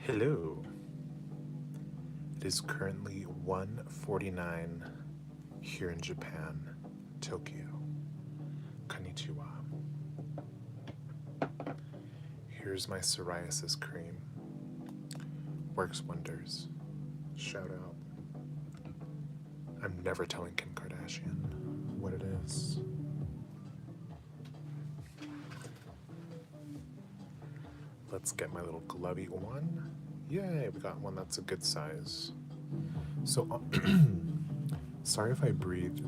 Hello. It is currently 1:49 here in Japan, Tokyo. Konnichiwa. Here's my psoriasis cream. Works wonders. Shout out. I'm never telling Kim Kardashian what it is. Let's get my little glovey one. Yay, we got one that's a good size. So, sorry if I breathe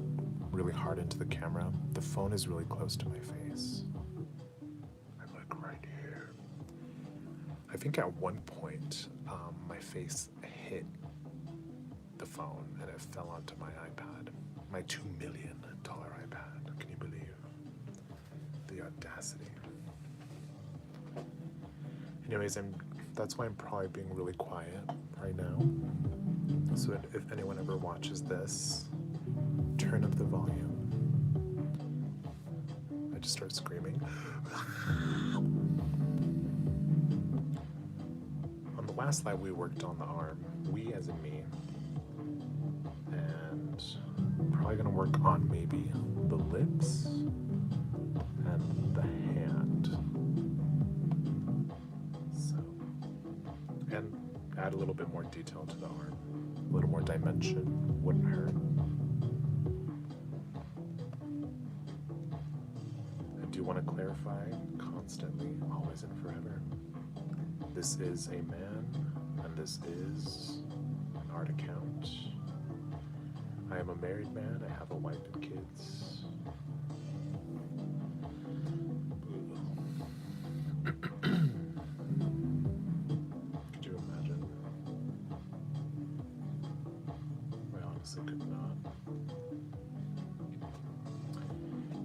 really hard into the camera. The phone is really close to my face. I'm like right here. I think at one point, my face hit the phone and it fell onto my iPad. My $2 million iPad. Can you believe the audacity? Anyways, that's why I'm probably being really quiet right now. So if anyone ever watches this, turn up the volume. I just start screaming. On the last slide, we worked on the arm. We as in me. And probably gonna work on maybe the lips and the hand. And add a little bit more detail to the arm. A little more dimension wouldn't hurt. I do want to clarify constantly, always and forever. This is a man, and this is an art account. I am a married man, I have a wife and kids.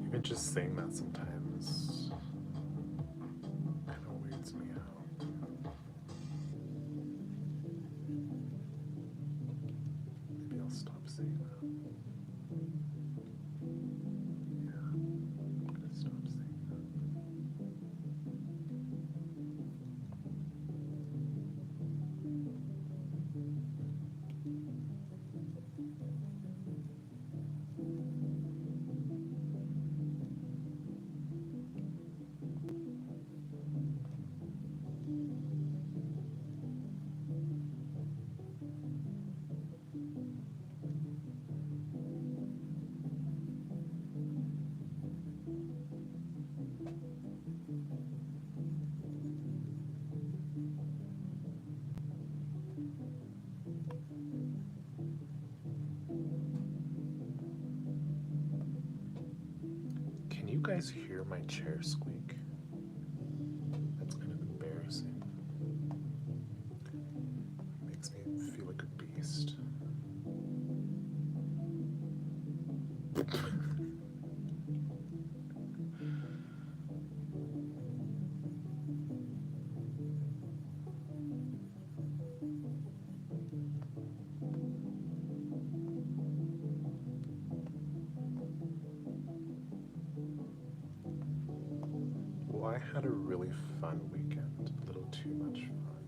Even just saying that sometimes kind of weirds me out. Maybe I'll stop saying that. Yeah, I'm gonna stop saying that. Can you guys hear my chair squeak? That's kind of embarrassing. It makes me feel like a beast. I had a really fun weekend, a little too much fun.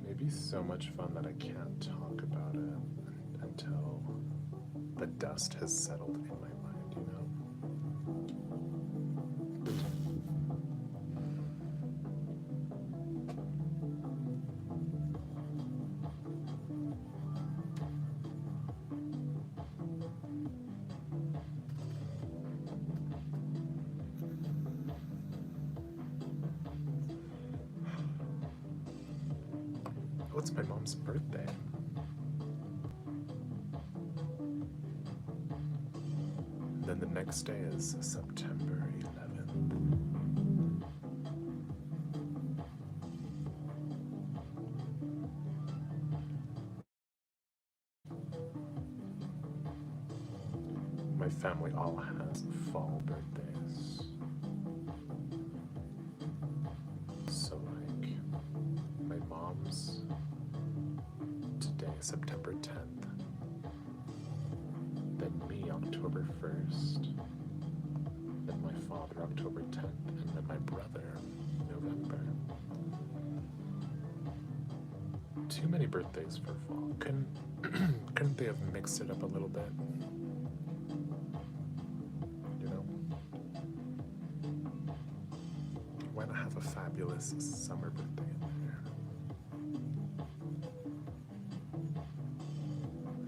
Maybe so much fun that I can't talk about it until the dust has settled in my mind, you know? Oh, it's my mom's birthday. Then the next day is September 11th. My family all has fall birthdays. So like, my mom's today, September 10th. Then me, October October 1st, then my father October 10th, and then my brother November. Too many birthdays for fall. Couldn't they have mixed it up a little bit? You know? Why not have a fabulous summer birthday in there?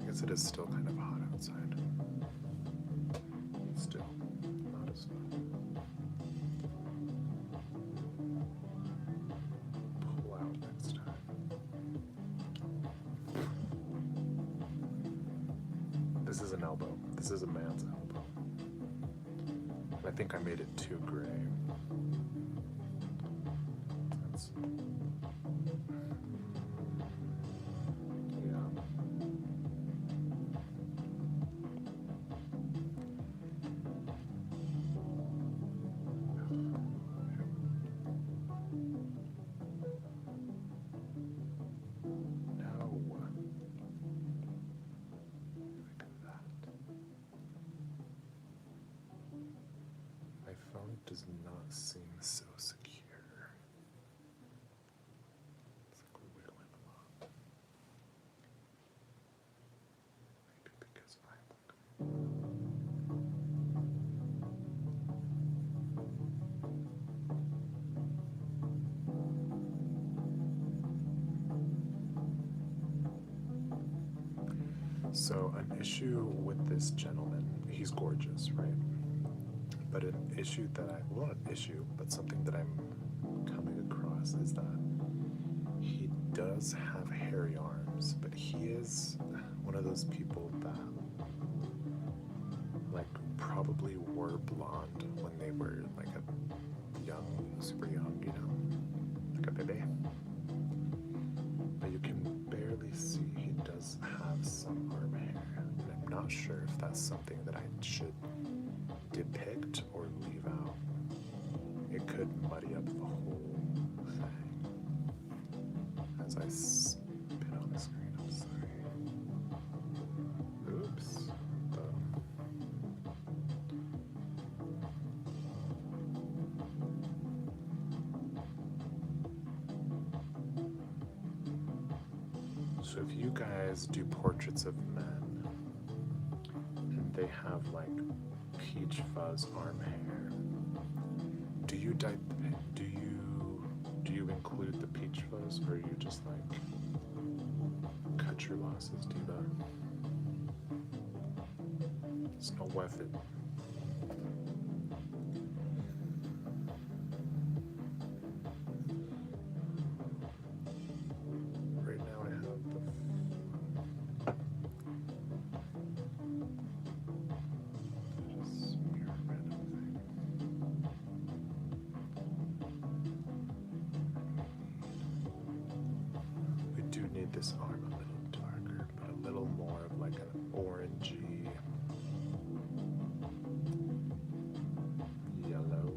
I guess it is still kind of hot outside. Still, not as fun. Pull out next time. This is an elbow. This is a man's elbow. And I think I made it too gray. That's, yeah. My phone does not seem so secure. It's like we're wiggling a lot. Maybe because I look. So an issue with this gentleman, he's gorgeous, right? But an issue that well, not an issue, but something that I'm coming across is that he does have hairy arms, but he is one of those people that, like, probably were blonde when they were, like, a young, super young, you know, like a baby. But you can barely see he does have some arm hair, and I'm not sure if that's something that I should depict or leave out. It could muddy up the whole thing. As I spit on the screen, I'm sorry. Oops. So if you guys do portraits of men and they have like peach fuzz arm hair, do you include the peach fuzz, or you just like cut your losses, diva? It's not worth it. Right now I have the just smear a random thing. We do need this arm a little darker, but a little more of like an orangey yellow.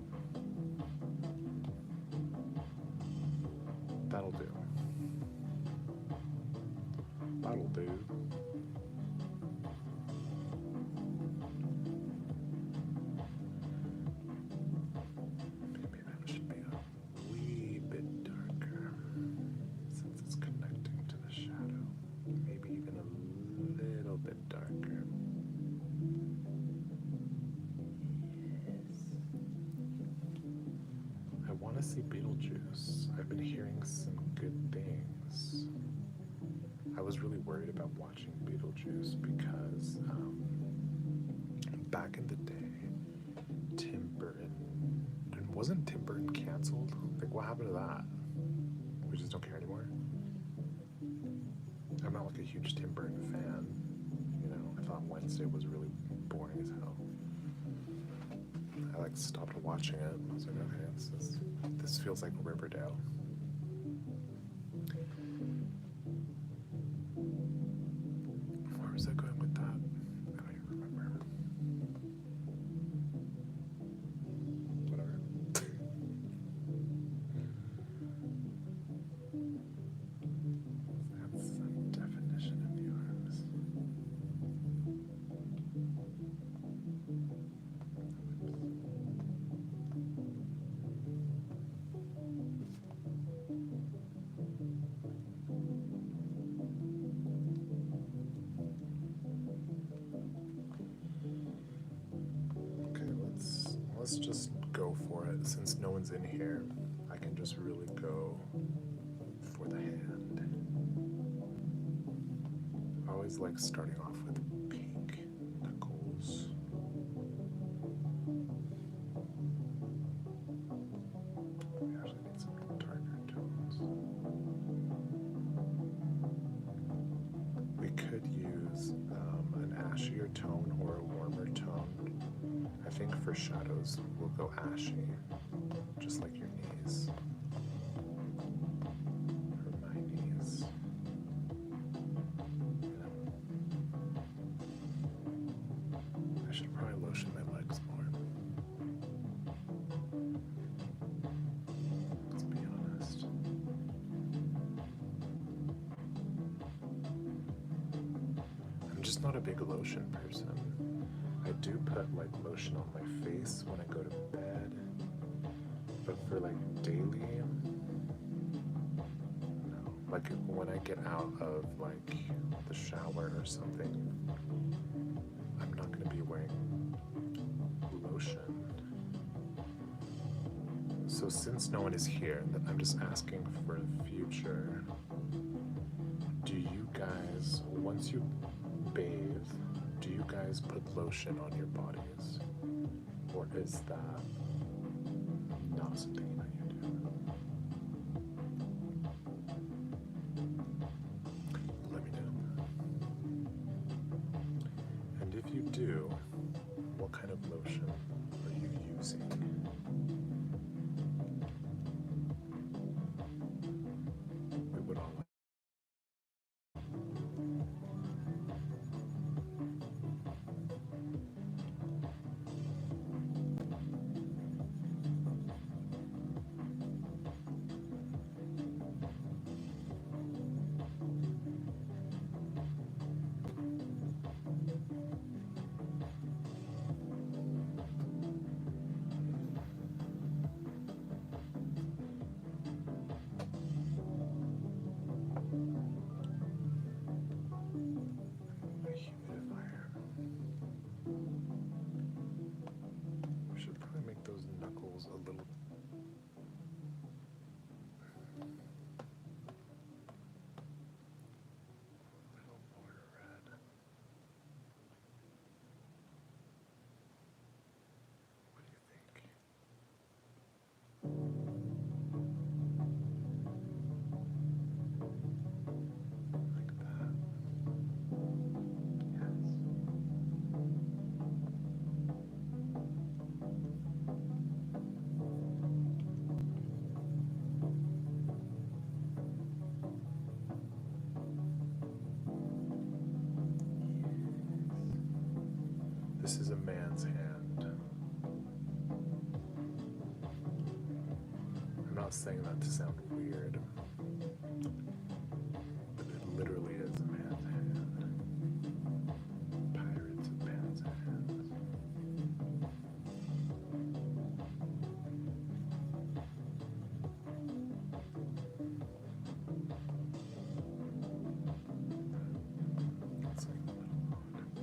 That'll do. That'll do. Maybe that should be a wee bit darker since it's connecting to the shadow. Maybe even a little bit darker. Yes. I want to see Beetlejuice. I've been hearing some good things. I was really worried about watching Beetlejuice because back in the day, Tim Burton, wasn't Tim Burton canceled? Like, what happened to that? We just don't care anymore? I'm not like a huge Tim Burton fan, you know. I thought Wednesday was really boring as hell. I like stopped watching it. I was like, okay, this feels like Riverdale. Where was I going with that? I don't even remember. Whatever. That's some definition in the arms. let's just go for it. Since no one's in here, I can just really go for the hand. I always like starting off with pink knuckles. We actually need some darker tones. We could use an ashier tone or a warmer tone. I think for shadows, we'll go ashy, just like your knees. Or my knees. I should probably lotion my legs more. Let's be honest. I'm just not a big lotion person. I do put like lotion on my face when I go to bed, but for like daily, no. Like when I get out of like the shower or something, I'm not gonna be wearing lotion. So since no one is here, I'm just asking for the future. Do you guys, once you bathe, do you guys put lotion on your bodies? Or is that not something that you do? Let me know. And if you do, what kind of lotion are you using? We would all like. We should probably make those knuckles a little more red. What do you think? Like that. Yes. This is a man's hand. I'm not saying that to sound weird, but it literally is a man's hand. Pirates of man's hands. It's like a little odd.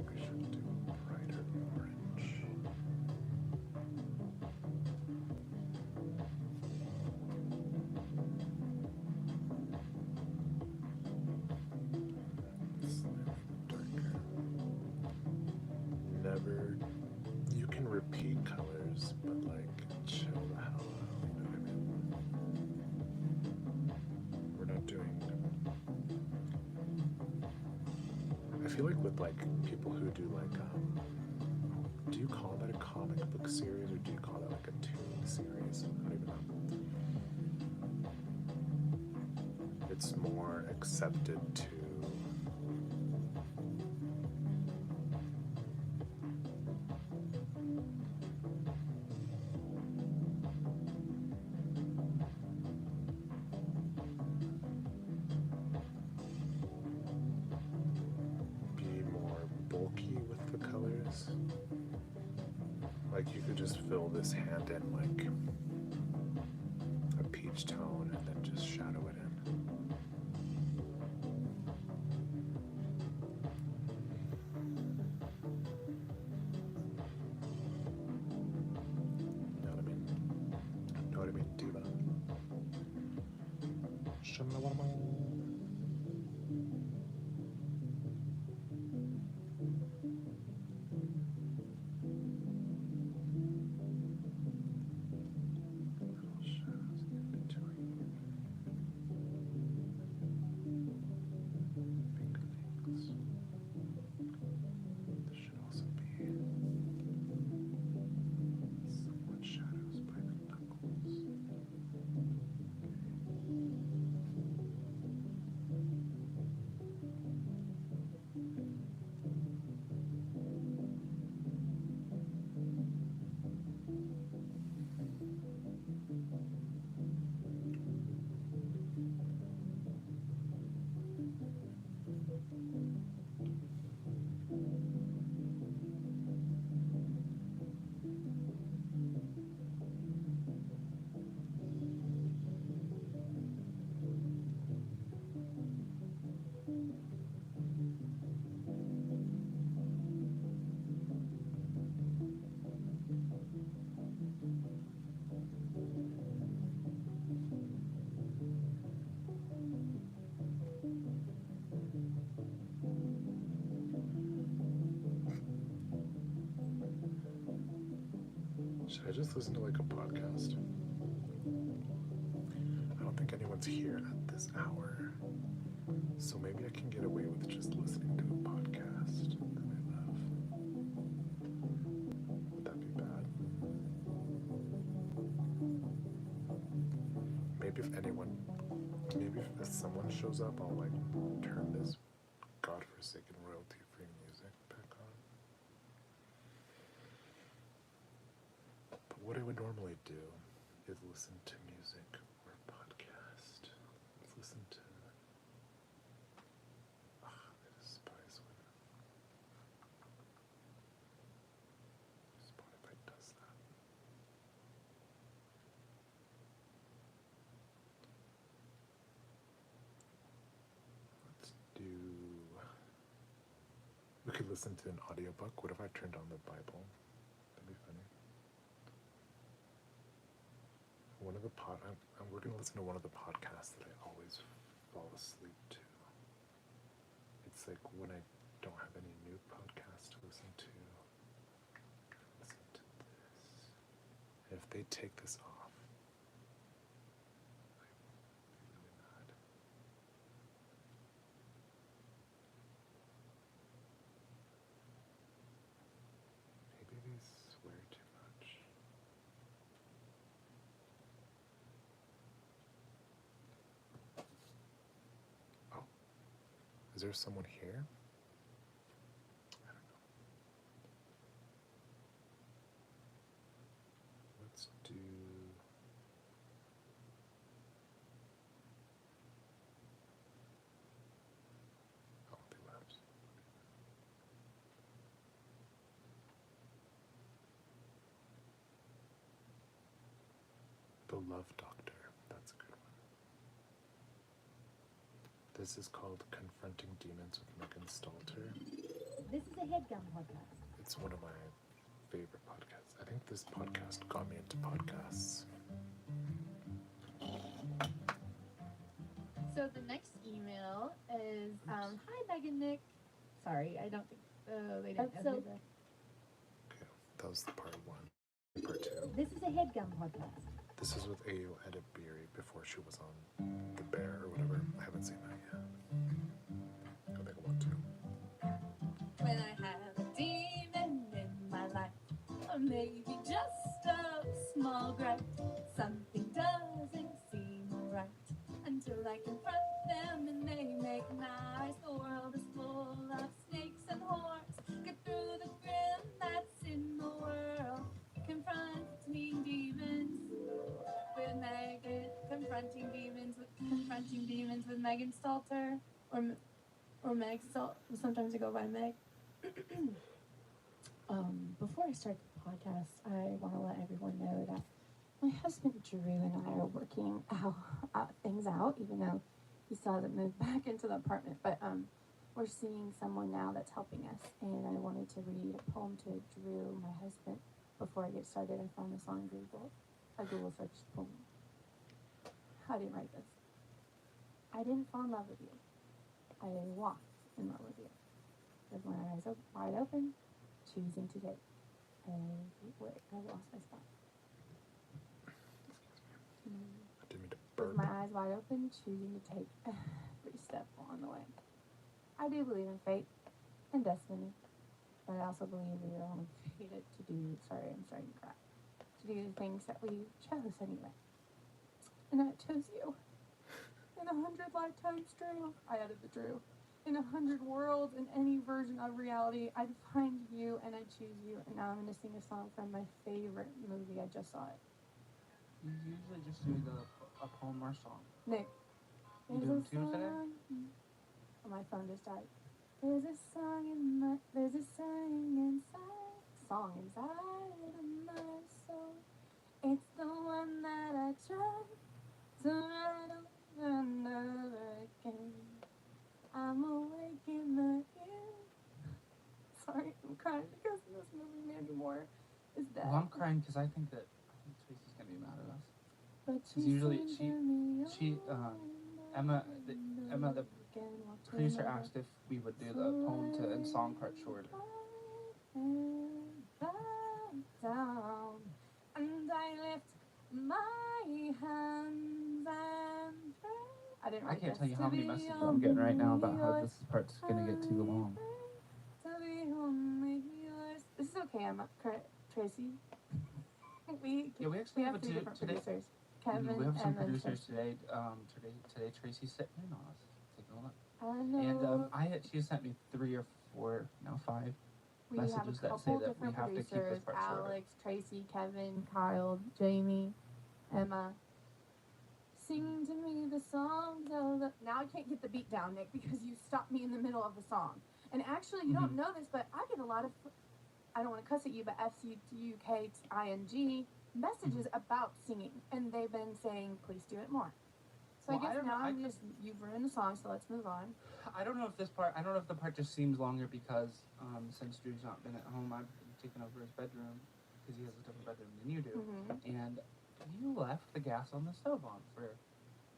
We should do a brighter orange. Slightly darker. Never. You can repeat colors, but like chill the hell out. You know what I mean? We're not doing. I feel like with like people who do like do you call that a comic book series or do you call that like a toon series? I don't even know. It's more accepted to be more bulky with the colors. Like you could just fill this hand in like a peach tone and then just shadow it in. shadows in between. Finger things. This should also be somewhat shadows by the knuckles. Should I just listen to like a podcast? I don't think anyone's here at this hour, so maybe I can get away with just listening to a podcast that I love. Would that be bad? Maybe if someone shows up, I'll like turn this godforsaken royalty-free music back on. But what I would normally do is listen to music or a podcast. Let's listen to... I despise when Spotify does that. Let's do... We could listen to an audiobook. What if I turned on the Bible? That'd be funny. We're going to listen to one of the podcasts that I always fall asleep to. It's like when I don't have any new podcasts to listen to this. And if they take this off, I'd be really mad. Maybe they swear too much. Is there someone here? I don't know. Let's do... Oh, they left. The Love Doctor. That's a good one. This is called Confronting Demons with Megan Stalter. This is a headgum podcast. It's one of my favorite podcasts. I think this podcast got me into podcasts. So the next email is, hi Megan, Nick. Sorry, I don't think, they didn't know who the... Okay, that was the part one. Part two. This is a headgum podcast. This is with Ayo Edebiri before she was on The Bear or whatever. I haven't seen that yet. I think I want to. When I have a demon in my life, or maybe just a small gripe, something doesn't seem right until I confront them and they make nice. The world is full of snakes and horns. Get through the grim that's in the world. Confronting demons with Megan. Confronting demons with Megan Stalter, or Meg Stalter. Sometimes I go by Meg. Before I start the podcast, I want to let everyone know that my husband Drew and I are working things out, even though he still hasn't moved back into the apartment. But we're seeing someone now that's helping us, and I wanted to read a poem to Drew, my husband. Before I get started, I found this on Google. I Google searched poem. How do you write this? I didn't fall in love with you. I walked in love with you. With my eyes wide open, choosing to take wait, I lost my spot. I didn't mean to With burp. my eyes wide open, choosing to take every step along the way. I do believe in fate and destiny, but I also believe we are only fated to do, sorry, I'm starting to cry, to do the things that we chose anyway. And I chose you. In 100 lifetimes, Drew. I added the Drew. In 100 worlds, in any version of reality, I'd find you and I'd choose you. And now I'm going to sing a song from my favorite movie. I just saw it. You usually just do a poem or song. Nick. You do them two today? Oh, my phone just died. There's a song inside of my soul. It's the one that I tried to write over and over again. I'm awake in the ear. Sorry, I'm crying because this movie Mandy Moore is dead. Well, I'm crying because I think Tracy's gonna be mad at us. But Because usually Emma, the producer asked if we would do the poem to and song part shorter. Down, and I lift my hands and pray. I didn't write I can't this. tell you how many messages I'm getting right now about how this part's gonna get too long. This is okay, Emma. Tracy. we actually have three two different today. producers. Kevin We have some and then producers Tracy. today. Today Tracy's sitting in on us. Taking a look. I know. And she sent me 3 or 4, no 5 we have a messages that say couple that we different have to keep this producers: part shorter. Alex, Tracy, Kevin, Kyle, Jamie, Emma. Singing to me the songs of the. Now I can't get the beat down, Nick, because you stopped me in the middle of the song. And actually, you don't know this, but I get a lot of. I don't want to cuss at you, but FCUKING messages about singing, and they've been saying, "Please do it more." So Well, I guess I now you've ruined the song, so let's move on. I don't know if the part just seems longer because since Drew's not been at home, I've been taking over his bedroom because he has a different bedroom than you do. And you left the gas on the stove on for.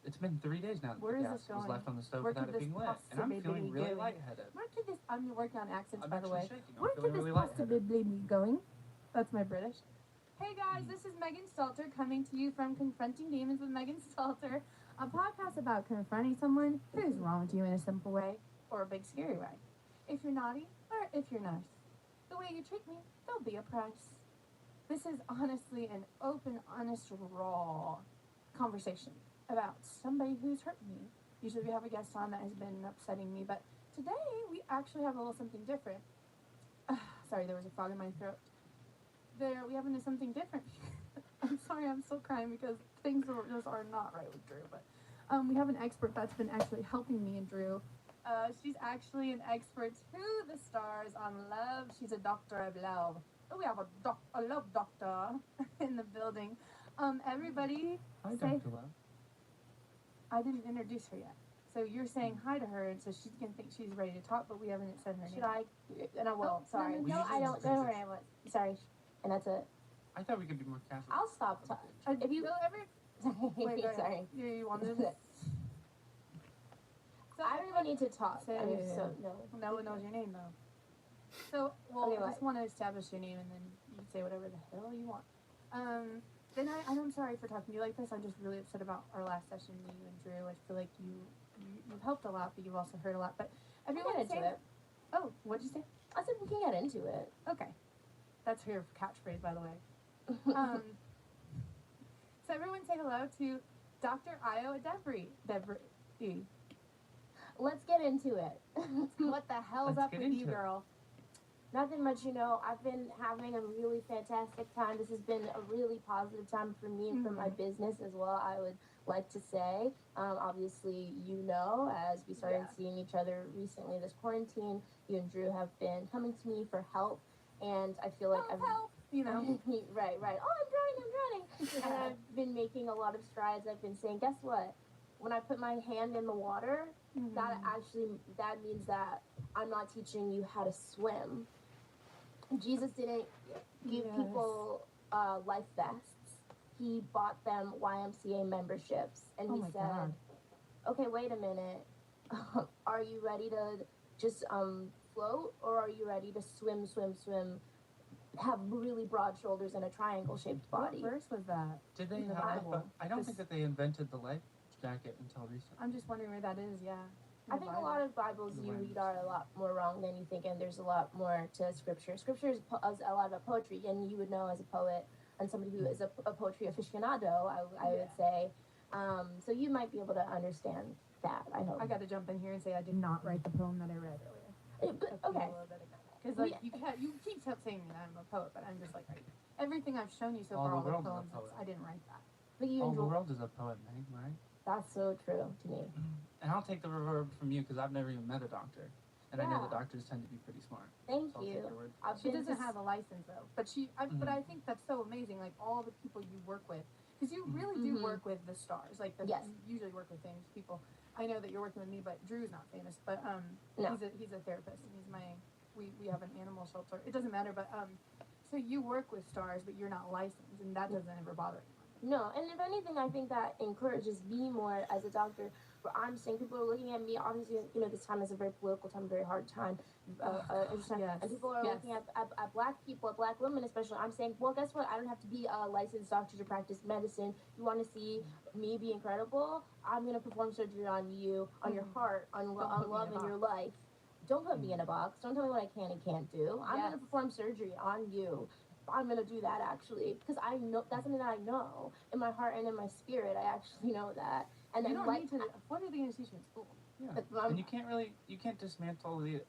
It's been 3 days now that Where the is gas this going? was left on the stove Where without could it this being lit, and I'm feeling really going? lightheaded. Where could this? I'm working on accents, I'm by the way. actually shaking. I'm Where feeling could really this lightheaded. possibly be going? That's my British. Hey guys, this is Megan Stalter coming to you from Confronting Demons with Megan Stalter, a podcast about confronting someone who's wrong with you in a simple way or a big scary way. If you're naughty or if you're nice, the way you treat me, there'll be a price. This is honestly an open, honest, raw conversation about somebody who's hurt me. Usually we have a guest on that has been upsetting me, but today we actually have a little something different. Sorry, there was a frog in my throat. We have into something different. I'm sorry, I'm still crying because things just are not right with Drew. But we have an expert that's been actually helping me and Drew. She's actually an expert to the stars on love. She's a doctor of love. Oh, we have a love doctor in the building. Everybody, Hi, say. Dr. Love. I didn't introduce her yet. So you're saying hi to her, and so she's gonna think she's ready to talk, but we haven't said her name. Should I? And I will. Sorry. no, No, I don't know her name. Sorry. And that's it. I thought we could be more casual. I'll stop talking. If you go Wait, go ahead. sorry. You want to? So I don't even need to talk. Say I mean, it. so no. No one knows your name though. So Okay, I just want to establish your name, and then you can say whatever the hell you want. Then I'm sorry for talking to you like this. I'm just really upset about our last session, you and Drew. I feel like you've helped a lot, but you've also hurt a lot. But everyone get into it. Oh, what'd you say? I said we can get into it. Okay, that's her catchphrase, by the way. So everyone say hello to Dr. Io Debris. Let's get into it. What the hell's Let's up get with you, into it. girl? Nothing much, I've been having a really fantastic time. This has been a really positive time for me and for my business as well, I would like to say. Obviously, as we started seeing each other recently this quarantine, you and Drew have been coming to me for help. And I feel like help. Right. Oh, I'm drowning. And I've been making a lot of strides. I've been saying, guess what? When I put my hand in the water, that means that I'm not teaching you how to swim. Jesus didn't give people life vests. He bought them YMCA memberships, and he said, okay, wait a minute. Are you ready to just float, or are you ready to swim, have really broad shoulders and a triangle shaped body? What verse was that? Did they In the have Bible. but I don't think that they invented the life jacket until recently. I'm just wondering where that is. Yeah. In I the think a Bible. lot of Bibles The you lens. read are a lot more wrong than you think, and there's a lot more to Scripture. Scripture is a lot about poetry, and you would know as a poet and somebody who is a poetry aficionado, I would say. So you might be able to understand that, I hope. I got to jump in here and say I did not write the poem that I read earlier. Okay. Because like you keep saying that I'm a poet, but I'm just like everything I've shown you so All far, the all the world is a poems, poet. I didn't write that. But you All the enjoy. world is a poet, Meg, right? That's so true to me. And I'll take the reverb from you because I've never even met a doctor, and I know the Yeah. doctors tend to be pretty smart. Thank So I'll you. take your word for it. She doesn't have a license though, but but I Mhm. think that's so amazing. Like all the people you work with, because you really do Mhm. work with the stars. Like Yes. you usually work with famous people. I know that you're working with me, but Drew's not famous. But No. he's a therapist, and he's my we have an animal shelter. It doesn't matter, but so you work with stars, but you're not licensed, and that doesn't ever bother anyone. No, and if anything, I think that encourages me more as a doctor. Where I'm seeing people are looking at me. Obviously, you know, this time is a very political time, a very hard time. Yes. And people are Yes. looking at black people, at black women especially. I'm saying, well, guess what? I don't have to be a licensed doctor to practice medicine. You want to see me be incredible? I'm gonna perform surgery on you, on your heart, on Don't put me love in a in your box. life. Don't put me in a box. Don't tell me what I can and can't do. I'm Yes. gonna perform surgery on you. I'm gonna do that actually because I know that's something that I know in my heart and in my spirit. I actually know that, and You then don't need to. What are they going to teach you in school? Yeah, I'm- and you can't dismantle the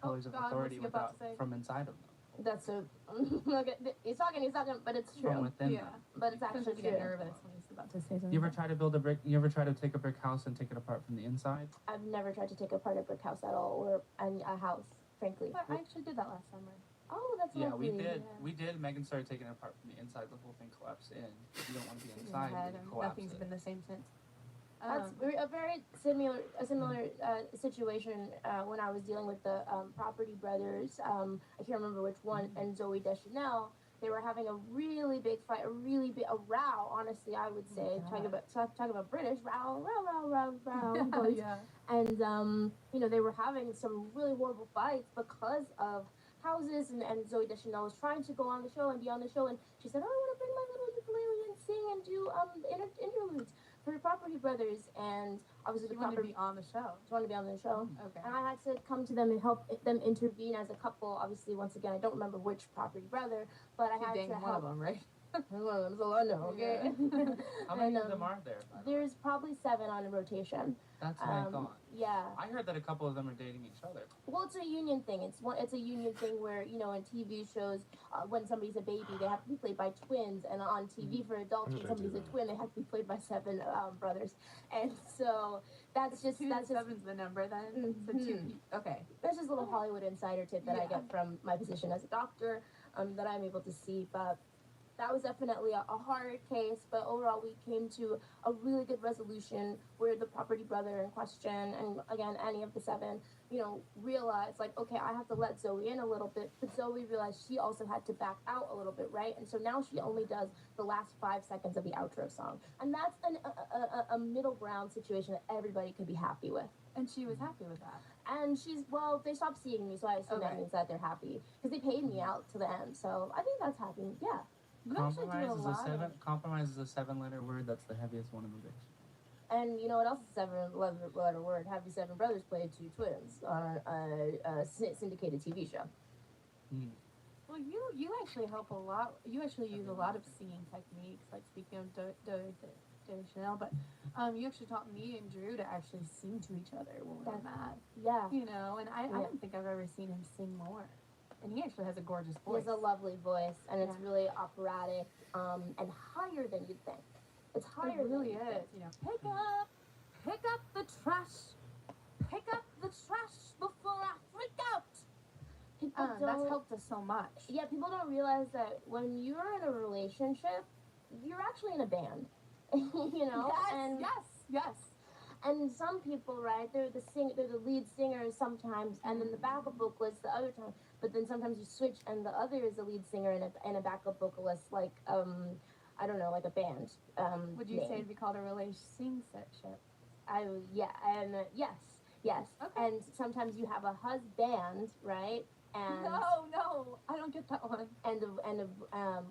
pillars of God, what's authority he about without to say? from inside of them, that's so. Okay, he's talking, but it's from true. within Yeah. them. But it's actually Sometimes you get true. nervous when he's about to say something. You ever try to build a brick? You ever try to take a brick house and take it apart from the inside? I've never tried to take apart a brick house at all, or a house, frankly. But I actually did that last summer. Oh, that's Yeah, lovely. we did. Yeah. We did. Megan started taking it apart from the inside. The whole thing collapsed in. You don't want to be In my inside. head, You and collapse nothing's it. been the same since. That's a very similar situation when I was dealing with the Property Brothers. I can't remember which one, and Zoe Deschanel. They were having a really big fight, a row. Honestly, I would say talking about British row. boys. yeah. And you know, they were having some really horrible fights because of houses, and Zoe Deschanel was trying to go on the show and be on the show, and she said, "Oh, I want to bring my little ukulele and sing and do interludes for Property Brothers," and obviously She the wanted to Property be on the show. she wanted to be on the show. Okay. And I had to come to them and help them intervene as a couple. Obviously, once again, I don't remember which Property Brother, but I She had danged to one of help. them, right? One of them, so I know, okay? How many And, of them are there? By the way? There's probably 7 on a rotation. That's what I thought. Yeah. I heard that a couple of them are dating each other. Well, it's a union thing. It's a union thing where, you know, in TV shows, when somebody's a baby, they have to be played by twins, and on TV for adults, When when did I somebody's do a that? twin, they have to be played by 7 brothers, and so that's just 7's the number then. So 2 Mhm. people. Okay. that's just a little Hollywood insider tip that I Yeah. get from my position as a doctor, that I'm able to see, but. That was definitely a hard case, but overall we came to a really good resolution where the Property Brother in question, and again any of the 7, you know, realized like, okay, I have to let Zoe in a little bit, but Zoe realized she also had to back out a little bit, right? And so now she only does the last 5 seconds of the outro song, and that's a middle ground situation that everybody could be happy with. And she was happy with that. And they stopped seeing me, so I assume that Okay. means that they're happy because they paid me out to the end, so I think that's happy. Yeah. You actually do a Compromise is a lot of. compromise is a 7-letter word. That's the heaviest one in the dictionary. And you know what else is a 7-letter word? Have your 7 brothers played 2 twins on a syndicated TV show. Well, you actually help a lot. You actually use a lot of singing techniques, like speaking of Chanel, but you actually taught me and Drew to actually sing to each other when we were mad. Yeah. You know, and I Yeah. don't think I've ever seen him sing more. And he actually has a gorgeous He voice. has a lovely voice, and it's Yeah. really operatic, and higher than you'd think. It's higher It really than you'd think. is. You know, pick up the trash, pick up the trash before I freak out. People That's don't- helped us so much. Yeah, people don't realize that when you're in a relationship, you're actually in a band. You know? Yes, And yes. And some people, right, they're the lead singers sometimes, and then the backup vocalist the other time. But then sometimes you switch, and the other is the lead singer and a backup vocalist, like I don't know, like a band. Would you say it'd be called a relationship? Yes. Okay. And sometimes you have a husband, right? And No, I don't get that one.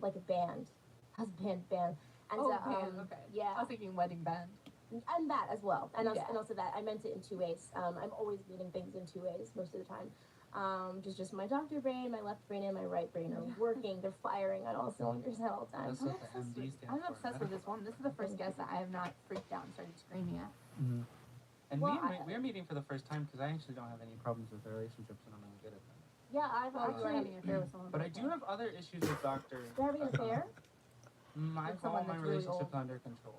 like a band, husband band. And Oh, so, band, okay. yeah, I was thinking wedding band. and that as well, and Yeah. also that I meant it in two ways. I'm always meaning things in two ways most of the time. Just my doctor brain, my left brain, and my right brain are working. They're firing on all cylinders at all times. That's what the MD stands I'm for. obsessed with this one. This is the first guest that I have not freaked out and started screaming at. Mm-hmm. And Well, we're meeting for the first time because I actually don't have any problems with relationships and I'm really good at them. Yeah, I've Well, you are actually. having an affair with someone. But I do have other issues with Dr. You're having an affair? I With have all someone my that's really relationships old. under control.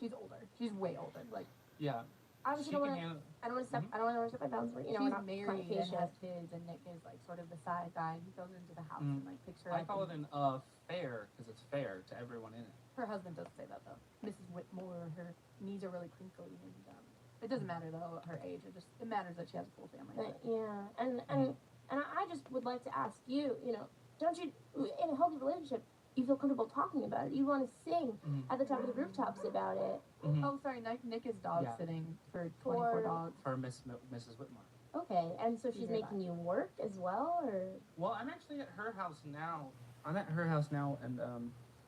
She's older. She's way older. Like, Yeah. Obviously, She don't can wanna, handle. I don't want to step. I don't want to step my bounds. You know, we're she's not married and patient. has kids, and Nick is like sort of the side guy. He goes into the house Mm. and like picks her I up. call it and- an affair because it's fair to everyone in it. Her husband doesn't say that though. Mrs. Whitmore, her knees are really crinkly, and it doesn't matter though her age. It matters that she has a full family. Yeah, and I just would like to ask you. You know, don't you in a healthy relationship? You feel comfortable talking about it. You want to sing at the top of the rooftops about it. Mm-hmm. Oh, sorry, Nick is dog Yeah. sitting for 24 For- dogs. For Mrs. Whitmore. Okay, and so she's hear making you work as well, or Well, I'm actually at her house now. I'm at her house now, and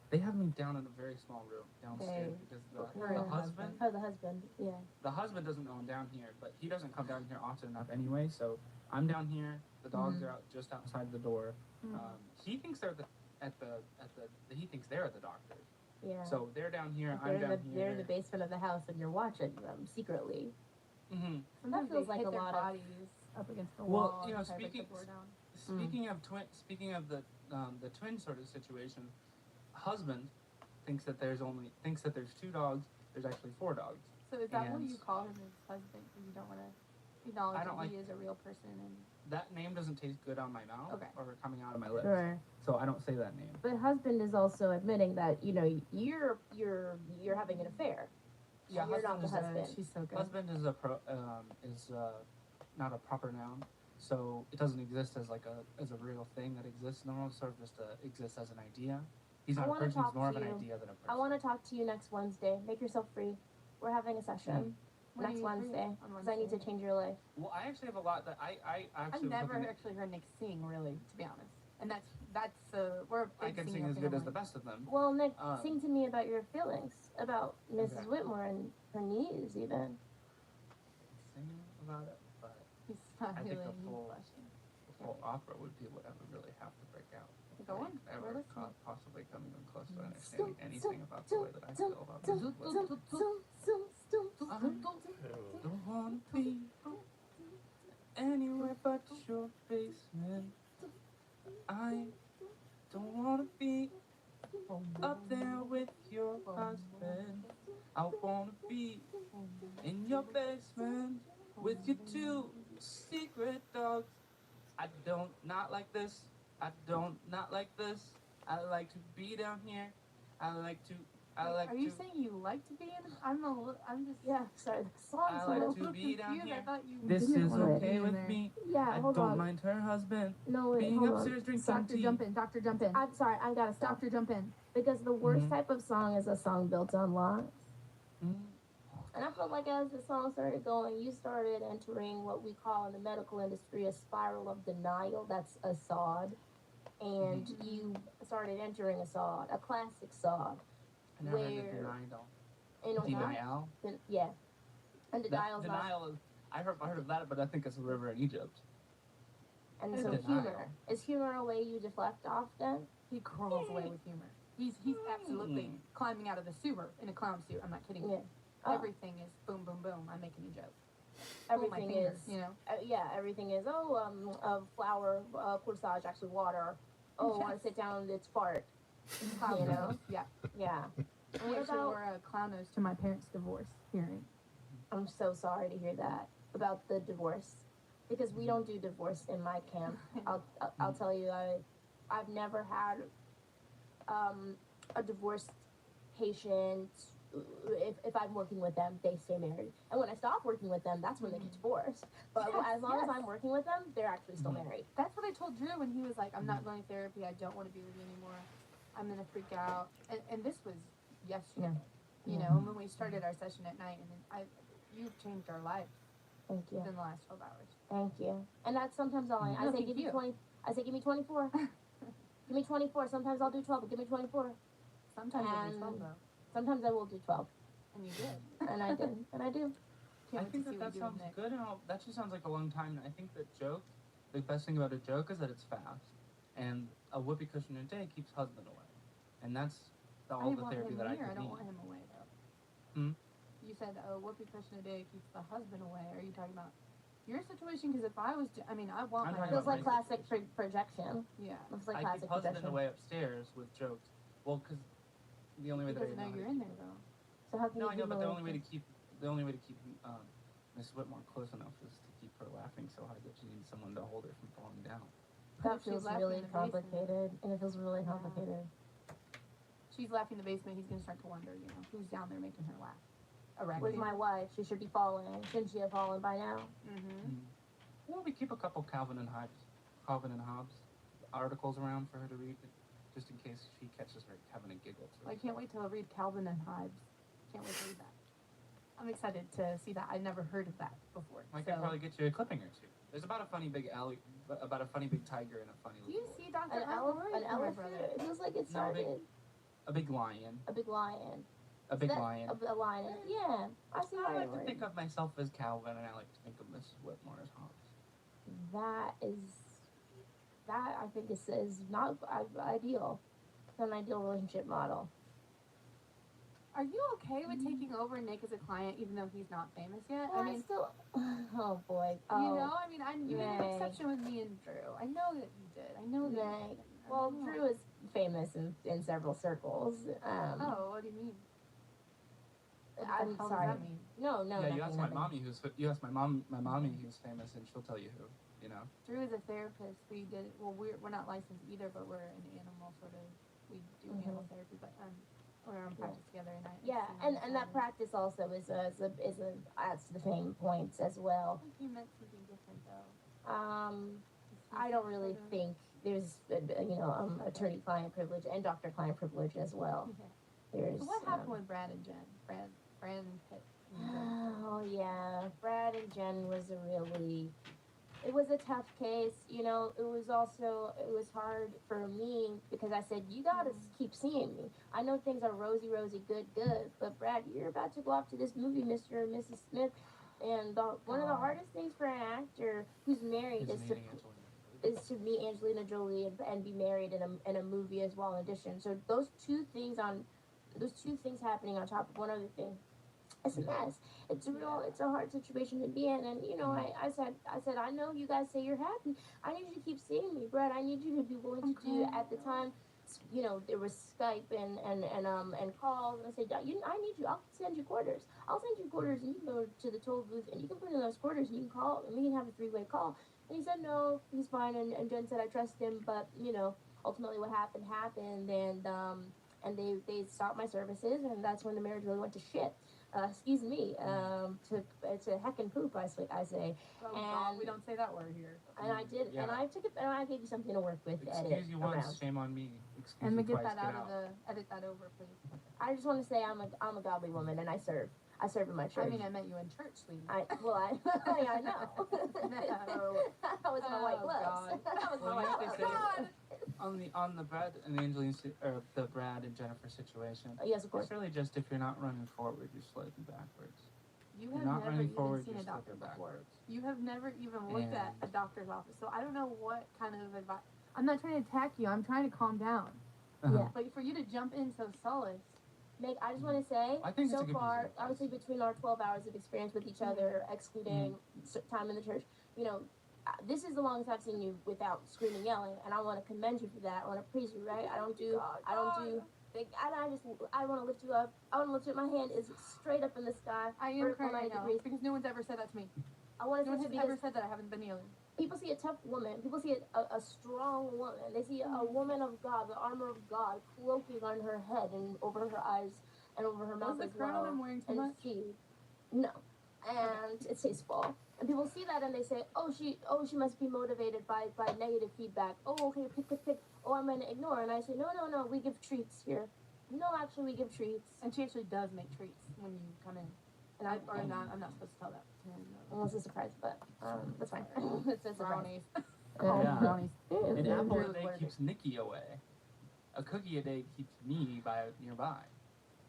they have me down in a very small room downstairs because Her the husband oh, the husband, yeah. the husband doesn't know I'm down here, but he doesn't come down here often enough anyway. So I'm down here. The dogs are out just outside the door. He thinks they're he thinks they're at the doctor. Yeah. So they're down here. They're I'm down they're in here. the basement of the house, and you're watching them secretly. Mm-hmm. Sometimes feels they like hit a their lot of- bodies up against the Well, wall. you know, and try to break speaking- the door down. Speaking of the twin sort of situation, husband thinks that there's two dogs. There's actually 4 dogs. So is that what and- you call him, his husband? Because you don't want to acknowledge I don't that he like- is a real person and. That name doesn't taste good on my mouth Okay. or coming out of my lips. Sure. So I don't say that name. But husband is also admitting that you're having an affair. Yeah, You're not the husband husband. She's so good. Husband is not a proper noun, so it doesn't exist as as a real thing that exists. No, sort of just exists as an idea. He's I not a wanna person. He's talk more to of an you. idea than a person. I want to talk to you next Wednesday. Make yourself free. We're having a session When are next you free? Wednesday On because I need to Wednesday? change your life. Well, I actually have a lot that I I've actually. was never looking at- actually heard Nick sing, really, to be honest. And we're a I big can sing singing as good as family. the best of them. Well, Nick, Um, sing to me about your feelings about Mrs. Okay. Whitmore and her knees, even. Singing about it, but He's I think smiling, the he's full- blushing. the full opera would be what I would really have to break out. Go on, Ever we're listening. possibly come even close to understanding anything about the way that I feel about Dum, Mrs. dum, Whitmore. dum, dum, dum. I don't wanna be anywhere but your basement. I don't wanna be up there with your husband. I wanna be in your basement with your 2 secret dogs. I don't not like this. I don't not like this. I like to be down here. I like Are you to. saying you like to be in? I'm just. Yeah, sorry, the song's I a like little. to be down confused. I here. thought you This didn't is want to okay be in with there. me. Yeah, I hold don't on. mind her husband No, wait, being hold on. upstairs drinking Doctor, tea. jump in. Doctor, jump in. I'm sorry, I gotta stop. Doctor, jump in. Because the worst Mhm. type of song is a song built on lies. Mm. And I felt like as the song started going, you started entering what we call in the medical industry a spiral of denial. That's a sod. And you started entering a sod, a classic sod. I never heard Where- of denial. You know, Denial. yeah. And denial's not. Denial is. I heard of that, but I think it's a river in Egypt. And so Denial. humor. Is humor a way you deflect often? He crawls away with humor. He's absolutely climbing out of the sewer in a clown suit. I'm not kidding. Yeah. Oh. Everything is boom, boom, boom. I'm making a joke. Pull my Everything fingers, is. you know. Yeah, everything is. Flour, corsage, actually water. Oh, I want Yes. to sit down. It's fart. Clown You know? nose. Yeah. Yeah. We What actually about? wore a clown nose to my parents' divorce hearing. I'm so sorry to hear that about the divorce, because we don't do divorce in my camp. I'll tell you, I've never had a divorced patient. If I'm working with them, they stay married, and when I stop working with them, that's when they get divorced. But Yes, as long as yes. I'm working with them, they're actually still married. That's what I told Drew when he was like, I'm not going to therapy. I don't want to be with you anymore. I'm going to freak out. And this was yesterday, you know, and when we started our session at night. And then you've changed our lives Thank you. within the last 12 hours. Thank you. And that's sometimes all I No, say. thank Give me you. 20. I say, give me 24. Give me 24. Sometimes I'll do 12, but give me 24. Sometimes it'll be 12 though. Sometimes I will do 12, And you did. and I did, and I do. I Can't wait think to see that what you do sounds with Nick. good, and all, that just sounds like a long time. And I think that the best thing about a joke is that it's fast, and a whoopee cushion a day keeps husband away, and that's all I the want therapy him that I here. I could don't need. want him away though. Hmm? You said whoopee cushion a day keeps the husband away. Are you talking about your situation? Because if I was, I mean, I want I'm my talking Feels about like my classic projection. Yeah. Looks like I classic keep husband projection. away upstairs with jokes. Well, because the only way He that I doesn't know know how to you're in there though. So how can No, you I know, but the only way humiliate to keep Miss Whitmore close enough is to keep her laughing so hard that she needs someone to hold her from falling down. That She's feels laughing really in the basement. complicated, and it feels really Yeah. complicated. She's laughing in the basement. He's gonna start to wonder, you know, who's down there making her laugh. Where's my wife? She should be falling. Shouldn't she have fallen by now? Mm-hmm. Well, we keep a couple Calvin and Hobbes articles around for her to read, just in case she catches her having a giggle. I can't wait till I read Calvin and Hobbes. Can't wait to read that. I'm excited to see that. I never heard of that before. I could probably get you a clipping or two. There's about a funny big about a funny big tiger and a funny Do you little boy. see Dr. An Elroy? elephant? It feels like it No, started. a big lion. A big lion. A big That- lion. A lion. Yeah, I see I why like you're to think right. of myself as Calvin, and I like to think of Miss Whitmore as Hobbes. That I think is not ideal. It's an ideal relationship model. Are you okay with taking over Nick as a client, even though he's not famous yet? Well, I mean, still. Oh boy. you Oh. know, I mean, you made an Nay. exception with me and Drew. I know that you did. I know that Nay. you did. I Well, know. Drew is famous in several circles. Oh, what do you mean? What the I'm hell sorry. does that mean? No, yeah, you nothing, ask my nothing. mommy my mommy who's famous, and she'll tell you who. You know. Drew is a therapist. We're not licensed either, but we're an animal sort of. We do animal therapy, but we're on practice together, and Yeah, and that practice also is adds to the fame points as well. I think you meant something different though. I don't really think there's attorney-client privilege and doctor-client privilege as well. Yeah. There's. So what happened with Brad and Jen? Brad and Pitt. and Jen. Oh yeah, Brad and Jen was it was a tough case. You know, it was hard for me because I said, you gotta keep seeing me. I know things are rosy, good, but Brad, you're about to go off to this movie, Mr. and Mrs. Smith, and one of the hardest things for an actor who's married is to meet Angelina Jolie and be married in a movie as well in addition. So those two things happening on top of one other thing. It's a mess. It's a hard situation to be in. And, you know, I said, I know you guys say you're happy. I need you to keep seeing me, Brad. I need you to be willing to do, at the time, you know, there was Skype and calls. And I said, I need you. I'll send you quarters. I'll send you quarters and you can go to the toll booth and you can put in those quarters and you can call and we can have a three-way call. And he said, no, he's fine. And Jen said, I trust him. But, you know, ultimately what happened. And they stopped my services. And that's when the marriage really went to shit. Excuse me, to heck and poop, I say. Oh, God, we don't say that word here. And I did, Yeah. and I took it, and I gave you something to work with. Excuse you once, shame on me. Excuse And you we get twice, that get out of edit that over, please. I just want to say I'm a godly woman, and I serve in my church. I mean, I met you in church, sweetie. I know. I was in my white gloves. God. I was in my Well, you know white what gloves. they say on the Brad and Angeline or the Brad and Jennifer situation. Yes, of course. It's really just if you're not running forward, you're sliding backwards. You You're have not never running even forward, seen you're a doctor slipping before. backwards. You have never even looked at a And- doctor's office. So I don't know what kind of advice. I'm not trying to attack you. I'm trying to calm down. Yeah. But for you to jump in so solid. Meg, I just want to say, I think it's so a good far, piece of advice. obviously between our 12 hours of experience with each other, excluding time in the church, you know, this is the longest I've seen you without screaming, yelling, and I want to commend you for that. I want to praise you, right? I want to lift you up. I want to lift you up. My hand is straight up in the sky. I am vertical crying right 90 now degrees. because no one's ever said that to me. I want No to one say has this ever because said that I haven't been yelling. people see a tough woman. People see a strong woman. They see a woman of God, the armor of God, cloaking on her head and over her eyes and over her mouth Was the as crown well. I'm wearing too And much? no, and it's tasteful. And people see that and they say, oh, she must be motivated by negative feedback. Oh, okay, pick. Oh, I'm gonna ignore. And I say, no, we give treats here. No, actually, we give treats. And she actually does make treats when you come in. And I'm not supposed to tell that. Well, it's a surprise, but that's fine. It's a surprise. Brownies. Oh, yeah. Brownies. An Yeah. apple a Drew day was keeps Nikki away. A cookie a day keeps me nearby.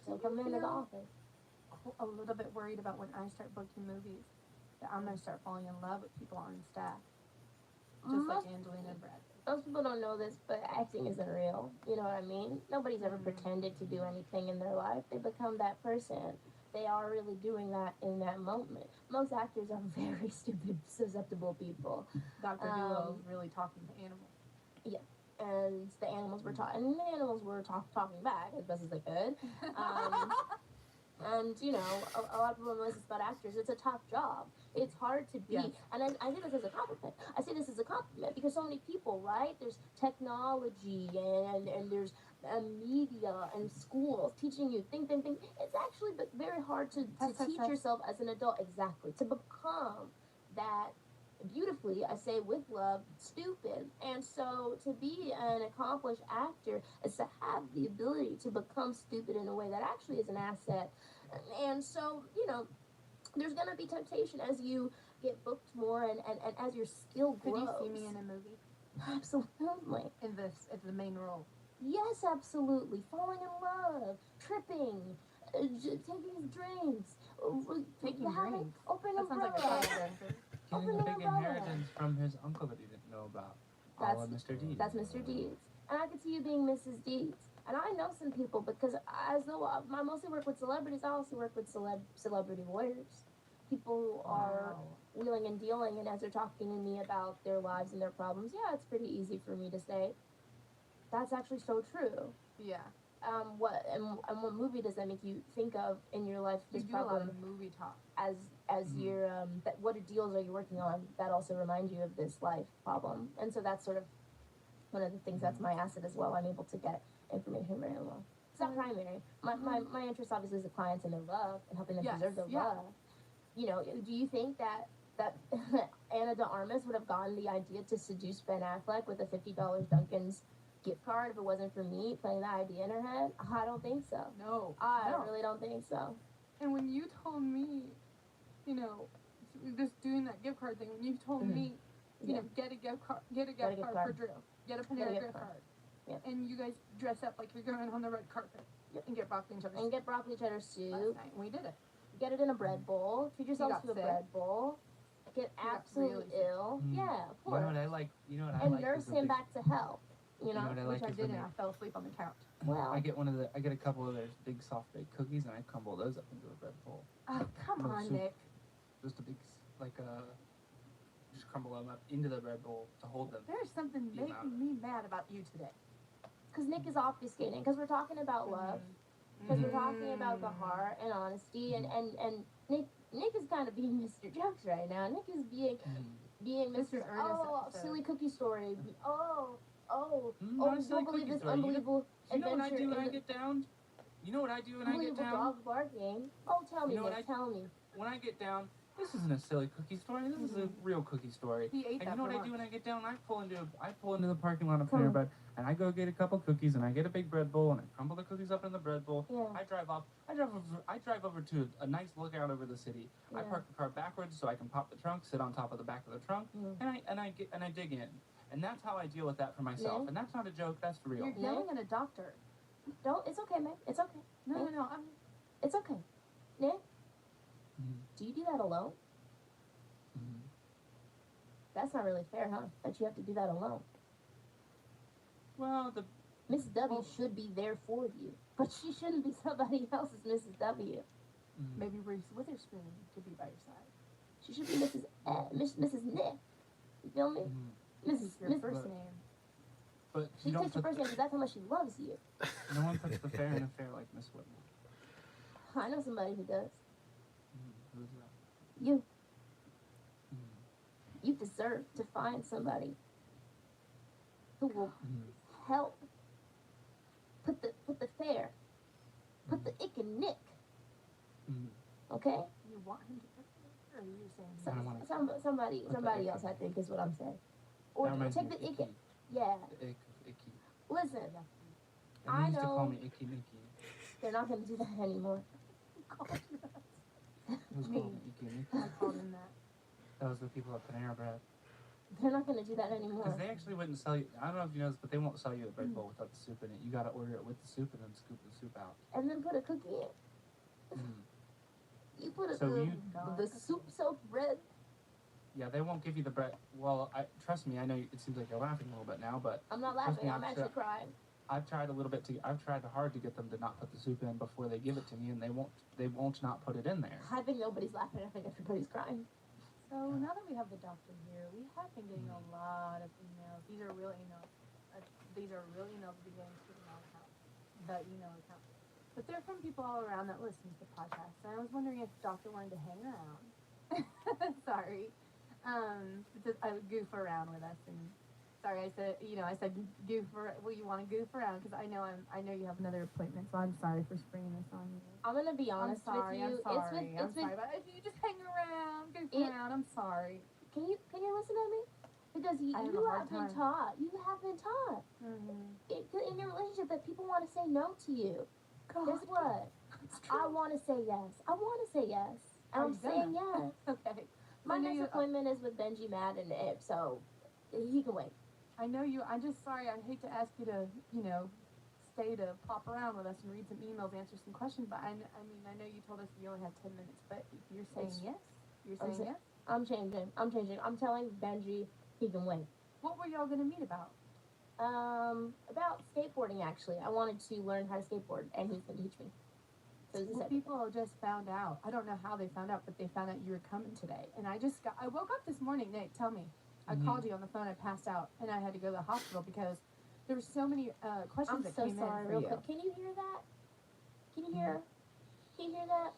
So come into the office. A little bit worried about when I start booking movies that I'm gonna start falling in love with people on staff, just like Angelina and Brad. Most people don't know this, but acting isn't real. You know what I mean? Nobody's ever pretended to do anything in their life. They become that person. They are really doing that in that moment. Most actors are very stupid, susceptible people. Dr. Duo is really talking to animals. And the animals were talking, and the animals were talking back as best as they could. And you know, a lot of people know this about actors. It's a tough job. It's hard to be, Yes. and I say this as a compliment. I say this as a compliment because so many people, right? There's technology and there's media and schools teaching you think. It's actually very hard to teach yourself as an adult, exactly, to become that. Beautifully, I say with love, stupid. And so to be an accomplished actor is to have the ability to become stupid in a way that actually is an asset. And so, you know, there's going to be temptation as you get booked more and as your skill grows. Could you see me in a movie? Absolutely. In the main role? Yes, absolutely. Falling in love, tripping, taking drinks, Taking drinks? opening That sounds like a umbrella. adventure. Getting Open a the big umbrella. inheritance from his uncle that he didn't know about. That's- All Mr. Deeds. That's Mr. Deeds. And I could see you being Mrs. Deeds. And I know some people because as though I mostly work with celebrities, I also work with celebrity lawyers. People who are wheeling and dealing, and as they're talking to me about their lives and their problems, yeah, it's pretty easy for me to say, that's actually so true. Yeah. What movie does that make you think of in your life? You This do a lot problem of movie talk. as your what deals are you working on that also remind you of this life problem, and so that's sort of one of the things that's my asset as well. I'm able to get information very well. It's not primary. My interest obviously is the clients and their love and helping them Yes, preserve their yeah. love. You know, do you think that Anna de Armas would have gotten the idea to seduce Ben Affleck with a $50 Dunkin's gift card if it wasn't for me playing that idea in her head? I don't think so. No. I no. really don't think so. And when you told me, you know, just doing that gift card thing, when you told me, you know, get a gift card for Drew, get a Panera gift card, and you guys dress up like you're going on the red carpet and get broccoli and cheddar And get broccoli cheddar soup. last night. We did it. Get it in a bread bowl. Treat yourselves got to a sick. bread bowl. Get got absolutely really sick. ill. Mm. Yeah, of You know course. what I like? You know what I And like? nurse is the him big- back to health. You You know know? what I Which like I is did, when and I fell asleep on the couch. Well, I get a couple of those big soft baked cookies and I crumble those up into a bread bowl. Oh, come No on, soup. Nick. Just a big just crumble them up into the bread bowl to hold them. There's something The amount making me mad about you today. because Nick is obfuscating. Because we're talking about love. Because we're talking about the heart and honesty. And Nick is kind of being Mr. Jokes right now. Nick is being Mr. Mr. Ernest Oh, episode. silly cookie story. Oh, Not a silly don't believe cookie this story. unbelievable You know what I adventure do when I in get down? You know what I do when I get unbelievable down? dog barking. Oh, tell me, You know what Nick, tell me. When I get down, this isn't a silly cookie story. This is a real cookie story. He ate And that you know for what I do lunch. when I get down? I pull into the parking lot of Come Panera on. Bread, and I go get a couple cookies, and I get a big bread bowl, and I crumble the cookies up in the bread bowl. Yeah. I drive over to a nice lookout over the city. I Yeah. park the car backwards so I can pop the trunk, sit on top of the back of the trunk, Yeah. and I dig in. And that's how I deal with that for myself. Yeah. And that's not a joke. That's for real. You're yelling at a doctor. Don't. It's okay, man. It's okay. No. It's okay. Nick, Mhm. do you do that alone? Mhm. That's not really fair, huh? That you have to do that alone. Well, the Mrs. W should be there for you, but she shouldn't be somebody else's Mrs. W. Maybe Reese Witherspoon could be by your side. She should be Mrs. Nick. You feel me? mhm. Mrs. Your Miss. first name. But She you don't takes your put first name because that's how much she loves you. no one puts the fair in a fair like Miss Whitmore. I know somebody who does. Who's that? You. Mhm. You deserve to find somebody who will Mhm. help put the fair, put the ick in Nick. Mhm. Okay? You want him to put it, or are you saying I don't wanna- Somebody else, I think, is what I'm saying. Or That reminds take me the of ick. Icky. Yeah. The ick of Icky. Listen, And I they used to call know- me Icky Nicky. they're not going to do that anymore. Who's Me. called Ikumi? I called him that. Those are the people at Panera Bread. They're not gonna do that anymore. Because they actually wouldn't sell you. I don't know if you know this, but they won't sell you a bread bowl without the soup in it. You gotta order it with the soup and then scoop the soup out. And then put a cookie in. Mm. You put a, So the, you- the soup soaked bread. Yeah, they won't give you the bread. Well, trust me. I know it seems like you're laughing a little bit now, but I'm not Trust laughing. me, I'm I'm actually sure- crying. I've tried a little bit I've tried hard to get them to not put the soup in before they give it to me, and they won't. They won't not put it in there. I think nobody's laughing. I think everybody's crying. So now that we have the doctor here, we have been getting a lot of emails. These are real emails. These are real emails we've been getting to the email account. But they're from people all around that listen to the podcast. And I was wondering if the doctor wanted to hang around. Sorry. I would goof around with us. And sorry, I said goof. Well, you want to goof around because I know you have another appointment. So I'm sorry for springing this on you. I'm gonna be honest I'm sorry. with you. I'm sorry. It's been. But if you just hang around, goof It- around. I'm sorry. Can you listen to me? Because you I have you a hard have been time. taught. You have been taught in your relationship that people want to say no to you. Guess what? I want to say yes. I want to say yes. And Are I'm you saying gonna? yes. Okay. My I know next you- appointment is with Benji Madden, so he can wait. I know you. I'm just sorry. I hate to ask you to, stay to pop around with us and read some emails, answer some questions. But I mean, I know you told us you only have 10 minutes. But if you're saying It's- yes. You're I'm saying sa- yes. I'm changing. I'm telling Benji he can wait. What were y'all gonna meet about? About skateboarding actually. I wanted to learn how to skateboard, and he's gonna teach me. So this is Well, everything. people just found out. I don't know how they found out, but they found out you were coming today. And I woke up this morning. Nate, tell me. I Mhm. called you on the phone. I passed out, and I had to go to the hospital because there were so many questions I'm that so came sorry. in for Real you. quick, can you hear that? Can you hear? Can you hear that?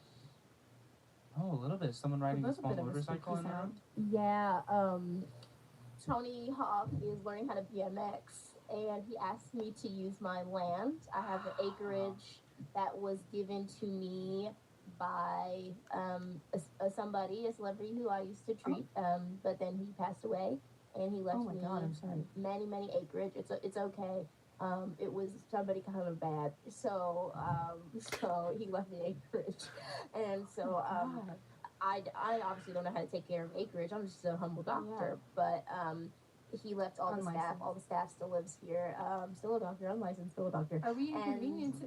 Oh, a little bit. Someone riding a was a small bit of a motorcycle spooky in the room. sound. Yeah. Tony Hawk is learning how to BMX, and he asked me to use my land. I have an acreage that was given to me by a celebrity who I used to treat. But then he passed away, and he left Oh my me God, I'm sorry. many acreage. It's okay. It was somebody kind of bad, so he left me acreage, and so God. I obviously don't know how to take care of acreage. I'm just a humble doctor, but he left all the staff. Unlicensed. All the staff still lives here. Still a doctor, unlicensed, still a doctor. Are we And- inconvenienced?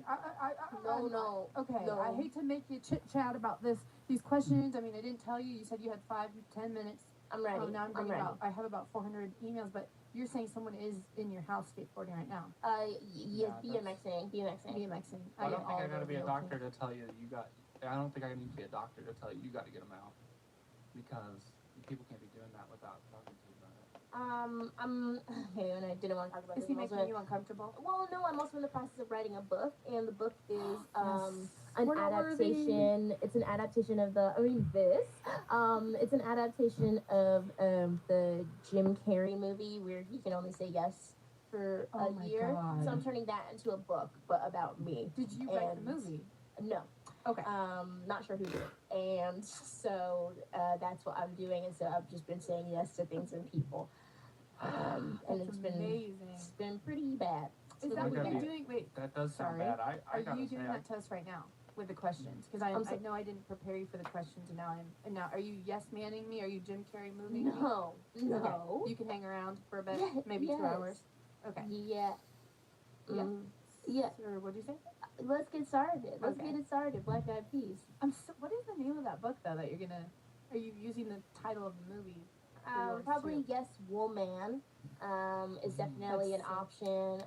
No. Okay, No. I hate to make you chit chat about these questions. I mean, I didn't tell you. You said you had 5-10 minutes. I'm ready. Oh, now I'm I'm bringing ready. about. I have about 400 emails, but you're saying someone is in your house skateboarding right now. Yes, Yeah, BMXing. BMXing. I don't get think I all gotta the be a real doctor to tell you that you got. I don't think I need to be a doctor to tell you got to get them out, because people can't be doing that without talking to you about it. I'm okay, and I didn't want to talk about Is this. he I'm also- making you uncomfortable? Well, no, I'm also in the process of writing a book, and the book is Yes. an We're not worthy. adaptation. It's an adaptation of it's an adaptation of the Jim Carrey movie where he can only say yes for Oh a my year. God. So I'm turning that into a book, but about me. Did you write the And- movie? No, Okay. not sure who did it. And so that's what I'm doing, and so I've just been saying yes to things and people. And That's it's amazing. been pretty bad. It's Is been that what pretty you're gotta bad. doing? Wait, That does sound Sorry. bad. I are gotta you say, doing that to us right now with the questions? Because I know I didn't prepare you for the questions, and now are you yes manning me? Are you Jim Carrey moving me? No. You can hang around for a bit, Yeah, maybe 2 yes. hours. Okay. Yeah. Yeah. Yeah. Or what'd you say? Let's get started. Let's Okay. get it started. Black Eyed Peas. What is the name of that book though that you're gonna? Are you using the title of the movie? yours, Probably too. Yes Woman is definitely an That's option.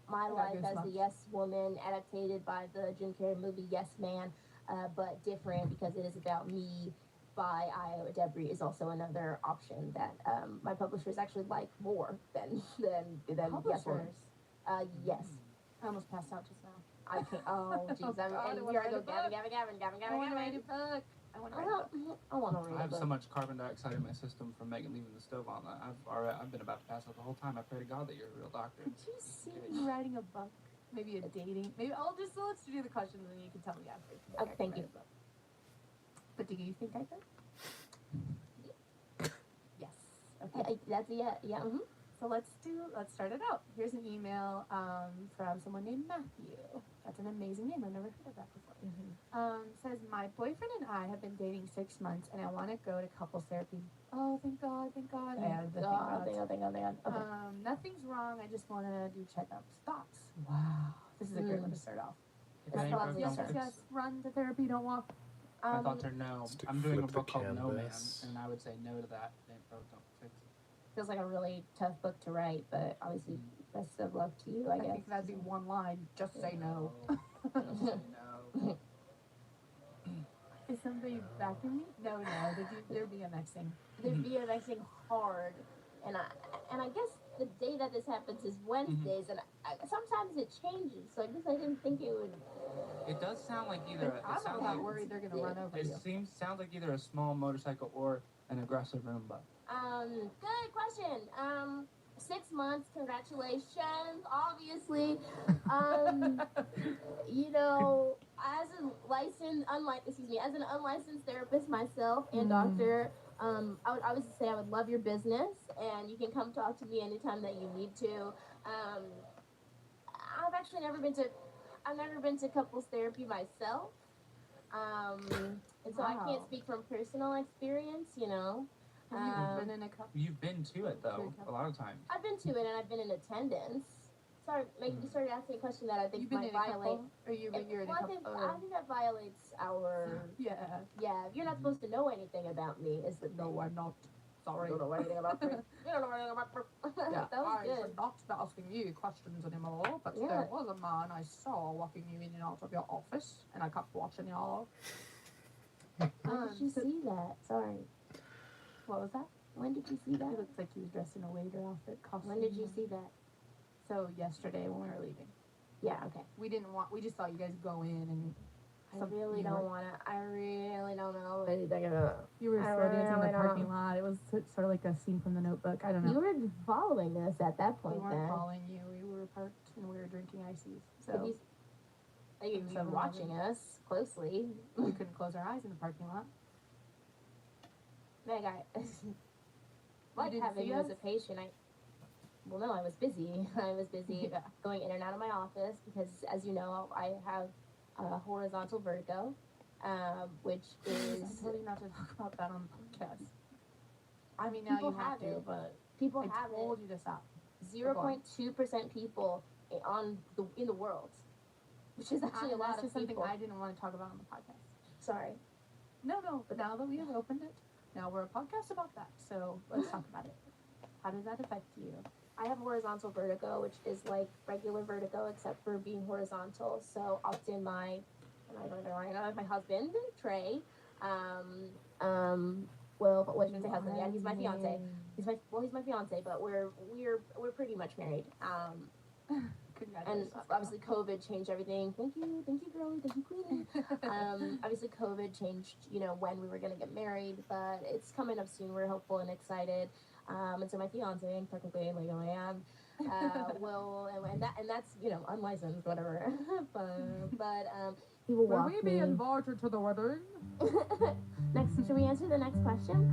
My I got life as the goosebumps. Yes Woman, adapted by the Jim Carrey movie Yes Man, but different because it is about me by Iowa Debris is also another option that my publishers actually like more than Yes Woman. Publishers. Yes. I almost passed out just now. I can't. Oh, jeez. Oh, God, I And wanna here I write go. a book. I want to write a Gavin. book. I want to write a book. I want to I read a have so book. much carbon dioxide in my system from Megan leaving the stove on that I've been about to pass out the whole time. I pray to God that you're a real doctor. Could you see me writing a book? Maybe a dating. Maybe let's do the questions and then you can tell me after. if you think I Okay, can thank write you. a book. But do you think I could? Yes. Okay. Yeah, that's yeah. Yeah. So So let's start it out. Here's an email from someone named Matthew. That's an amazing name. I've never heard of that before. Says, my boyfriend and I have been dating 6 months, and I want to go to couples therapy. Oh, thank God, thank God. I added the thank God. Okay. Nothing's wrong. I just want to do checkups. Thoughts? Wow. This is a great one to start off. If any Thoughts? folks Yes, don't yes, fix- yes. Run to therapy. Don't walk. My thoughts are no. Let's do I'm doing a flip the book called No Man, canvas. and I would say no to that. If any folks don't fix it. Feels like a really tough book to write, but obviously, best of luck to you, I guess. think that'd be one line. Just say no. Just say no. Is somebody vacuuming? No. They're BMXing. They're BMXing hard, and I guess the day that this happens is Wednesdays, and sometimes it changes. So I guess I didn't think it would. It does sound like either. I'm It sounds not like worried they're gonna run over it you. sounds like either a small motorcycle or an aggressive Roomba. Good question. 6 months, congratulations. Obviously, you know, as as an unlicensed therapist myself and doctor, I would obviously say I would love your business, and you can come talk to me anytime that you need to. I've actually never been to couples therapy myself, and so I can't speak from personal experience, you know. You've been in a couple. You've been to it though, a lot of times. I've been to it, and I've been in attendance. Sorry, you started asking a question that I think You've been might in a violate. couple? Or you're in a Well, couple? I think that violates our. Yeah. Yeah, you're not supposed to know anything about me. Is the No, I'm not. Sorry. You don't know anything about me. You don't know anything about me. Yeah, That was I good. should not be asking you questions anymore, but Yeah. there was a man I saw walking you in and out of your office, and I kept watching y'all. When did you see that? Sorry. What was that? When did you see He that? looked like he was dressed in a waiter outfit costume. When did you see that? So yesterday when we were leaving. Yeah. Okay. We just saw you guys go in and I really don't know anything about. you were I slow dancing in really the don't. parking lot. It was sort of like a scene from The Notebook. I don't know. You were following us at that We point, weren't then. following you. We were parked and we were drinking ices. But So you were watching us closely. we couldn't close our eyes in the parking lot. Meg, like didn't having see you us? as a patient, well, no, I was busy. I was busy Yeah. going in and out of my office because, as you know, I have horizontal vertigo, which I is told you not to talk about that on the podcast. I mean, now People you have have to, it. but people I have told you to stop. 0.2% people in the world, which is actually a lot That's of just something people. I didn't want to talk about on the podcast. Sorry. No, but now that we have opened it, now we're a podcast about that. So let's talk about it. How does that affect you? I have horizontal vertigo, which is like regular vertigo except for being horizontal. So often my husband Trey, well, what should I say husband? Yeah, he's my fiance. He's my fiance, but we're pretty much married. And Congratulations. obviously COVID changed everything. Thank you, girlie, thank you, queenie. Obviously COVID changed, when we were gonna get married, but it's coming up soon. We're hopeful and excited. And so my fiance, and technically legally I am, will, and that's, unlicensed, whatever. but he will walk me. invited to the wedding? Next, should we answer the next question?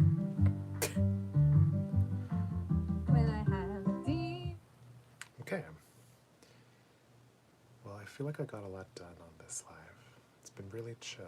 When I have a deep Okay. Well, I feel like I got a lot done on this live. It's been really chill.